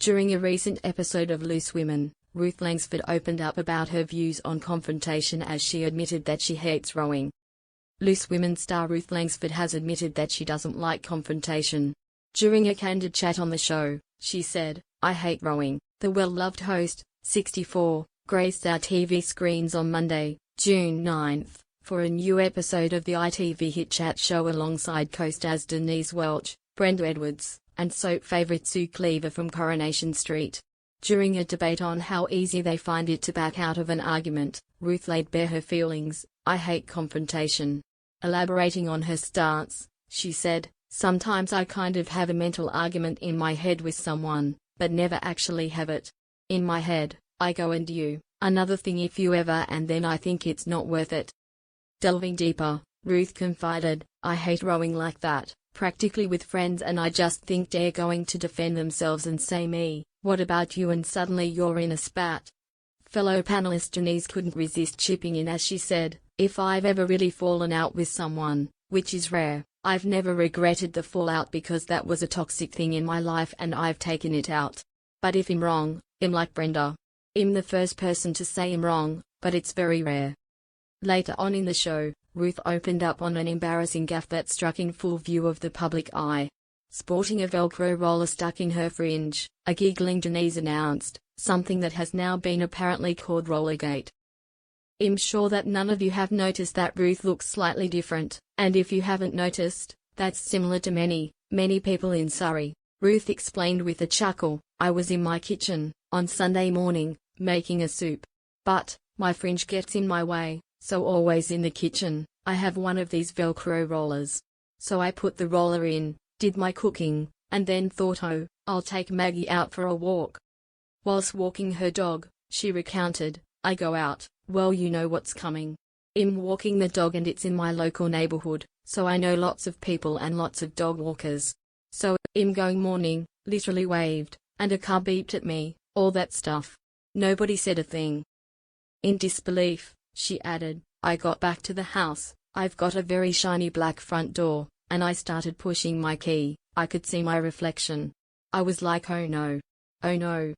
During a recent episode of Loose Women, Ruth Langsford opened up about her views on confrontation as she admitted that she hates rowing. Loose Women star Ruth Langsford has admitted that she doesn't like confrontation. During a candid chat on the show, she said, "I hate rowing." The well-loved host, 64, graced our TV screens on Monday, June 9, for a new episode of the ITV hit chat show alongside co-stars Denise Welch, Brenda Edwards, and soap favourite Sue Cleaver from Coronation Street. During a debate on how easy they find it to back out of an argument, Ruth laid bare her feelings. "I hate confrontation." Elaborating on her stance, she said, "Sometimes I kind of have a mental argument in my head with someone, but never actually have it. In my head, I go and you, another thing if you ever, and then I think it's not worth it." Delving deeper, Ruth confided, "I hate rowing like that, practically with friends, and I just think they're going to defend themselves and say me, 'What about you?' and suddenly you're in a spat." Fellow panelist Denise couldn't resist chipping in as she said, "If I've ever really fallen out with someone, which is rare, I've never regretted the fallout because that was a toxic thing in my life and I've taken it out. But if I'm wrong, I'm like Brenda. I'm the first person to say I'm wrong, but it's very rare." Later on in the show, Ruth opened up on an embarrassing gaffe that struck in full view of the public eye. Sporting a Velcro roller stuck in her fringe, a giggling Denise announced, something that has now been apparently called Rollergate. "I'm sure that none of you have noticed that Ruth looks slightly different, and if you haven't noticed, that's similar to many, many people in Surrey," Ruth explained with a chuckle. "I was in my kitchen, on Sunday morning, making a soup. But, my fringe gets in my way, so always in the kitchen, I have one of these Velcro rollers. So I put the roller in, did my cooking, and then thought, oh, I'll take Maggie out for a walk. Whilst walking her dog," she recounted, "I go out, well, you know what's coming. I'm walking the dog and it's in my local neighborhood, so I know lots of people and lots of dog walkers. So, I'm going morning, literally waved, and a car beeped at me, all that stuff. Nobody said a thing." In disbelief, she added, "I got back to the house, I've got a very shiny black front door, and I started pushing my key. I could see my reflection. I was like, oh no. Oh no,